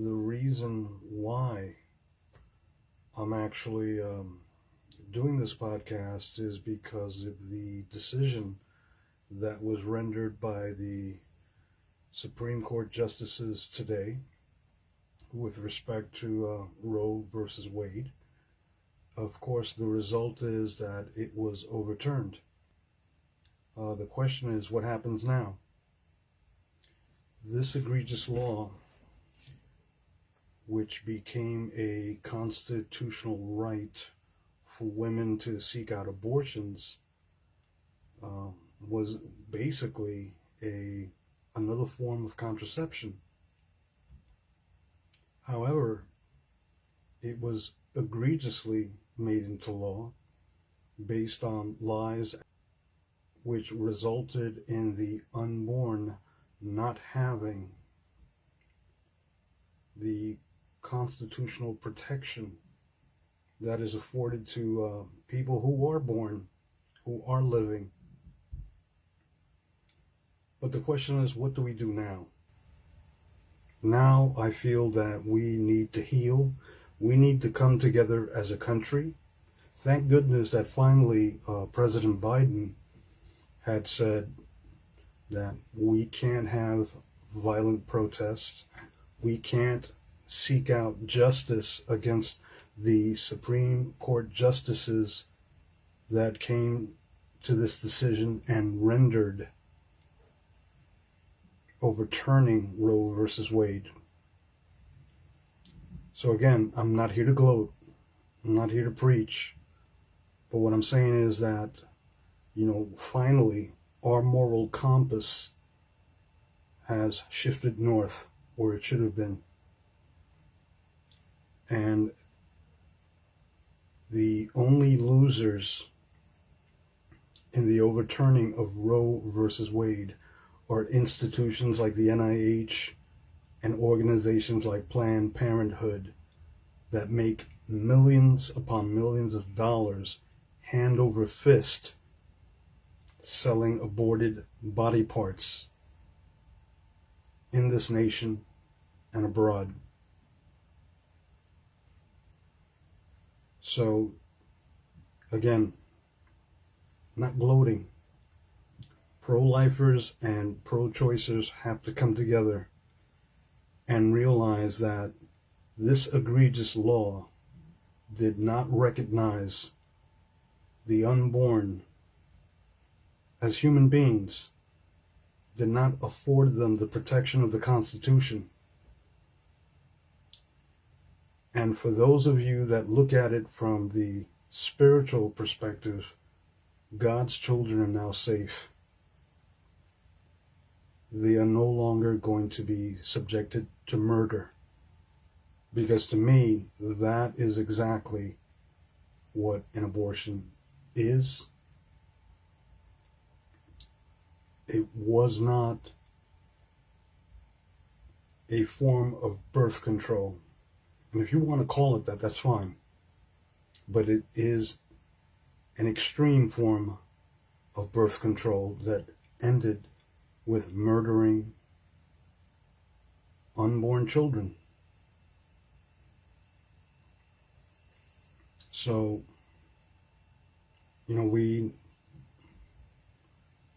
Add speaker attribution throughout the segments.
Speaker 1: The reason why I'm actually doing this podcast is because of the decision that was rendered by the Supreme Court justices today with respect to Roe versus Wade. Of course, the result is that it was overturned. The question is, what happens now? This egregious law, which became a constitutional right for women to seek out abortions, was basically another form of contraception. However, it was egregiously made into law based on lies, which resulted in the unborn not having the constitutional protection that is afforded to people who are born, who are living. But the question is, what do we do now? Now I feel that we need to heal. We need to come together as a country. Thank goodness that finally President Biden had said that we can't have violent protests. We can't seek out justice against the Supreme Court justices that came to this decision and rendered overturning Roe versus Wade. So again, I'm not here to gloat. I'm not here to preach. But what I'm saying is that, finally, our moral compass has shifted north where it should have been. And the only losers in the overturning of Roe versus Wade are institutions like the NIH and organizations like Planned Parenthood that make millions upon millions of dollars hand over fist selling aborted body parts in this nation and abroad. So, again, not gloating. Pro-lifers and pro-choicers have to come together and realize that this egregious law did not recognize the unborn as human beings, did not afford them the protection of the Constitution. And for those of you that look at it from the spiritual perspective, God's children are now safe. They are no longer going to be subjected to murder. Because to me, that is exactly what an abortion is. It was not a form of birth control. And if you want to call it that, that's fine. But it is an extreme form of birth control that ended with murdering unborn children. So, we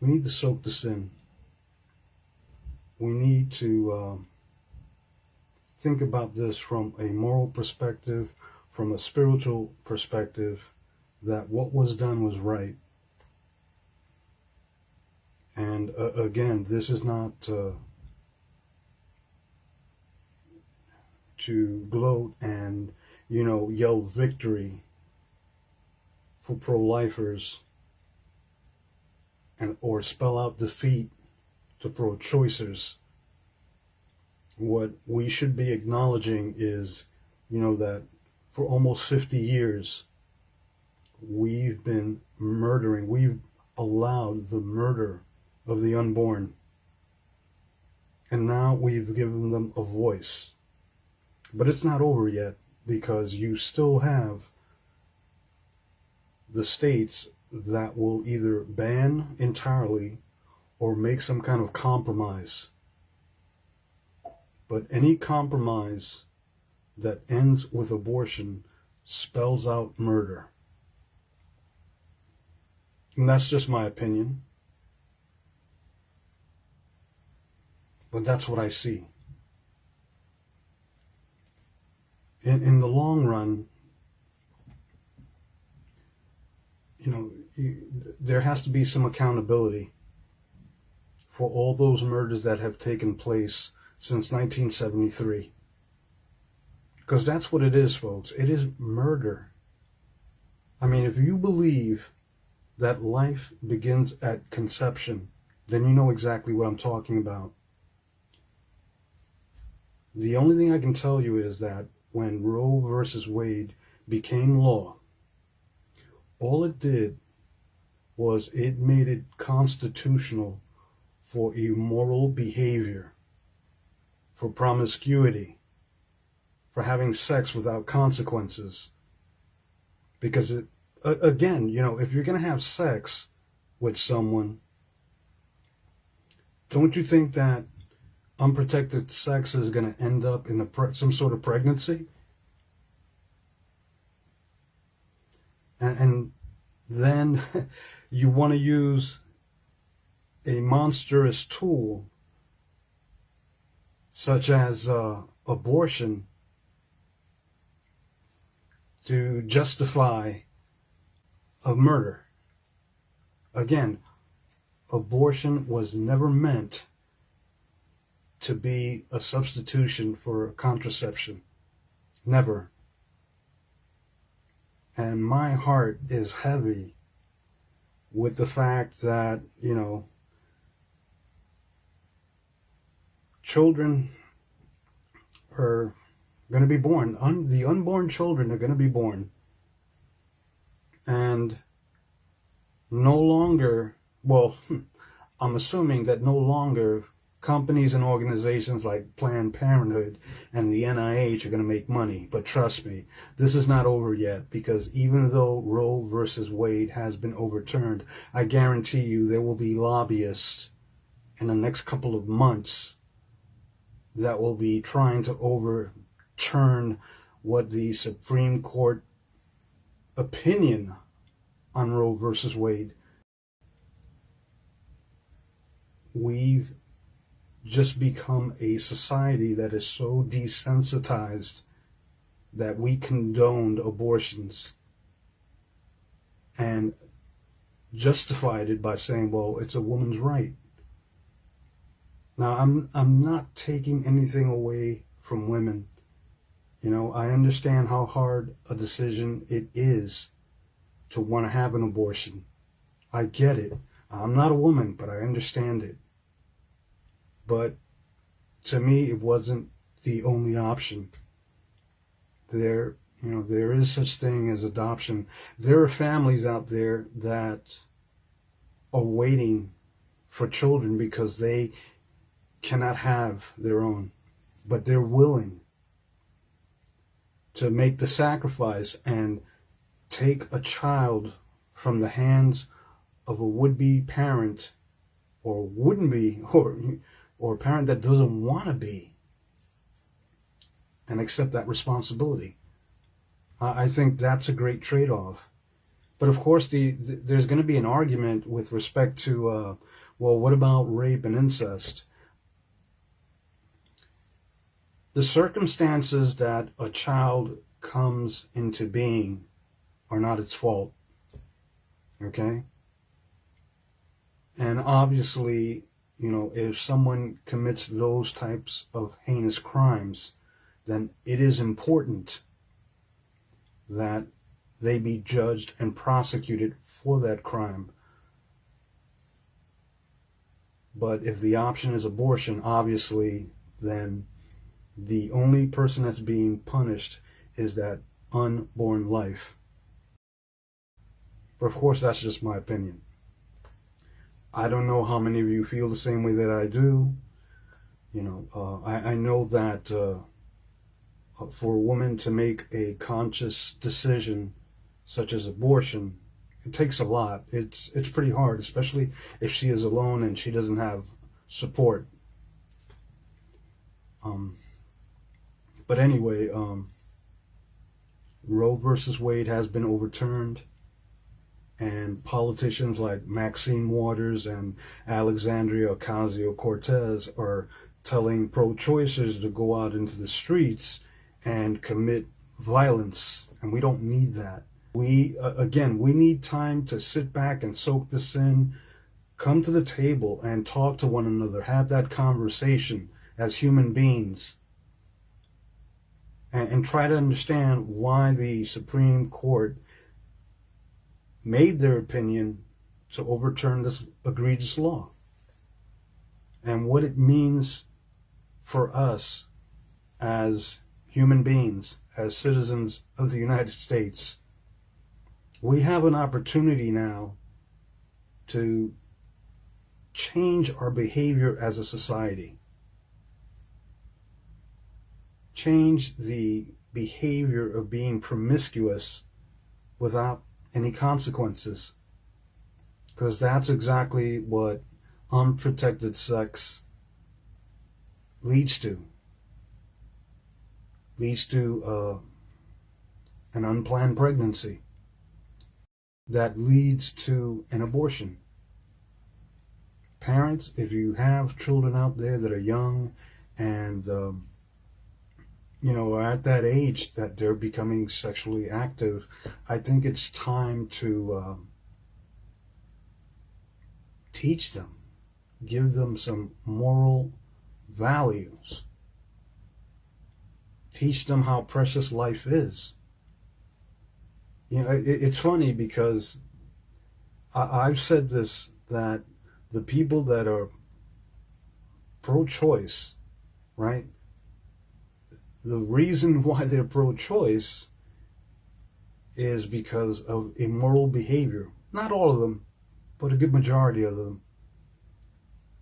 Speaker 1: need to soak this in. We need to think about this from a moral perspective, from a spiritual perspective, that what was done was right. And again, this is not to gloat and, yell victory for pro-lifers or spell out defeat to pro-choicers. What we should be acknowledging is, that for almost 50 years, we've been murdering, we've allowed the murder of the unborn. And now we've given them a voice. But it's not over yet, because you still have the states that will either ban entirely or make some kind of compromise. but any compromise that ends with abortion spells out murder. And that's just my opinion. But that's what I see. In the long run, there has to be some accountability for all those murders that have taken place since 1973. Because that's what it is, folks. It is murder. I mean, if you believe that life begins at conception, then you know exactly what I'm talking about. The only thing I can tell you is that when Roe versus Wade became law, all it did was it made it constitutional for immoral behavior, for promiscuity, for having sex without consequences. Because again, if you're going to have sex with someone, don't you think that unprotected sex is going to end up in some sort of pregnancy? And then you want to use a monstrous tool such as abortion to justify a murder. Again, abortion was never meant to be a substitution for contraception. Never. And my heart is heavy with the fact that, children are going to be born. The unborn children are going to be born. And no longer, I'm assuming that no longer companies and organizations like Planned Parenthood and the NIH are going to make money. But trust me, this is not over yet, because even though Roe versus Wade has been overturned, I guarantee you there will be lobbyists in the next couple of months that will be trying to overturn what the Supreme Court opinion on Roe versus Wade. We've just become a society that is so desensitized that we condoned abortions and justified it by saying, well, it's a woman's right. Now, I'm not taking anything away from women. I understand how hard a decision it is to want to have an abortion. I get it. I'm not a woman, but I understand it. But to me, it wasn't the only option. There is such thing as adoption. There are families out there that are waiting for children because they cannot have their own, but they're willing to make the sacrifice and take a child from the hands of a would-be parent, or wouldn't be, or a parent that doesn't want to be, and accept that responsibility. I think that's a great trade-off. But of course, there's going to be an argument with respect to, what about rape and incest? The circumstances that a child comes into being are not its fault, okay? And obviously, if someone commits those types of heinous crimes, then it is important that they be judged and prosecuted for that crime. But if the option is abortion, obviously, then the only person that's being punished is that unborn life. But of course, that's just my opinion. I don't know how many of you feel the same way that I do. I know that for a woman to make a conscious decision such as abortion, it takes a lot. It's pretty hard, especially if she is alone and she doesn't have support. But anyway, Roe versus Wade has been overturned, and politicians like Maxine Waters and Alexandria Ocasio-Cortez are telling pro-choicers to go out into the streets and commit violence, and we don't need that. We need time to sit back and soak this in, come to the table and talk to one another, have that conversation as human beings, and try to understand why the Supreme Court made their opinion to overturn this egregious law, and what it means for us as human beings, as citizens of the United States. We have an opportunity now to change our behavior as a society. Change the behavior of being promiscuous without any consequences. Because that's exactly what unprotected sex leads to. Leads to an unplanned pregnancy. That leads to an abortion. Parents, if you have children out there that are young and are at that age that they're becoming sexually active, I think it's time to teach them, give them some moral values, teach them how precious life is. It's funny because I've said this, that the people that are pro-choice, right? The reason why they're pro-choice is because of immoral behavior. Not all of them, but a good majority of them.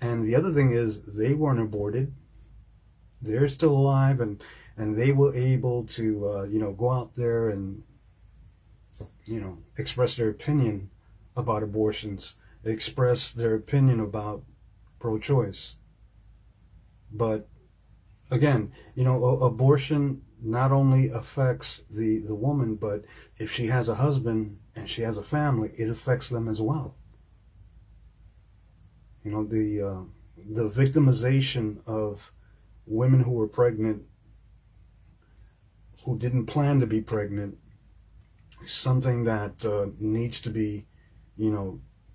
Speaker 1: And the other thing is they weren't aborted. They're still alive, and they were able to, go out there and, express their opinion about abortions, express their opinion about pro-choice. But again, abortion not only affects the woman, but if she has a husband and she has a family, it affects them as well. The victimization of women who were pregnant, who didn't plan to be pregnant, is something that needs to be,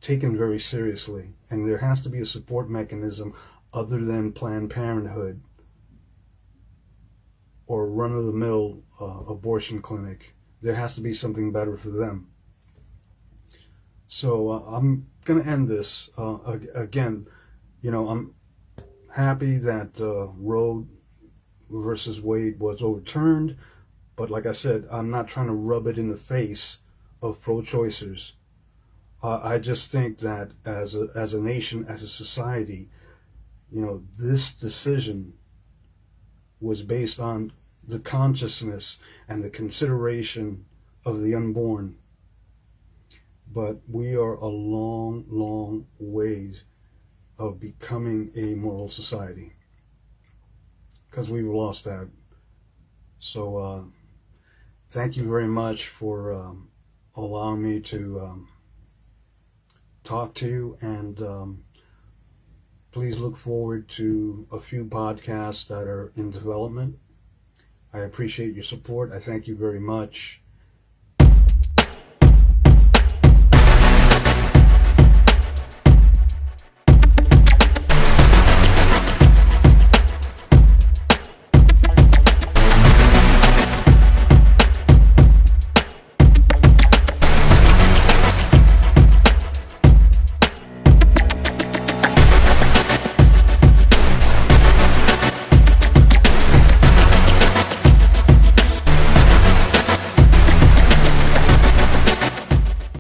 Speaker 1: taken very seriously. And there has to be a support mechanism other than Planned Parenthood or run-of-the-mill abortion clinic. There has to be something better for them. So I'm going to end this. Again, I'm happy that Roe versus Wade was overturned. But like I said, I'm not trying to rub it in the face of pro-choicers. I just think that as a nation, as a society, this decision was based on the consciousness and the consideration of the unborn. But we are a long, long ways of becoming a moral society, because we've lost that. So thank you very much for allowing me to talk to you, and please look forward to a few podcasts that are in development. I appreciate your support. I thank you very much.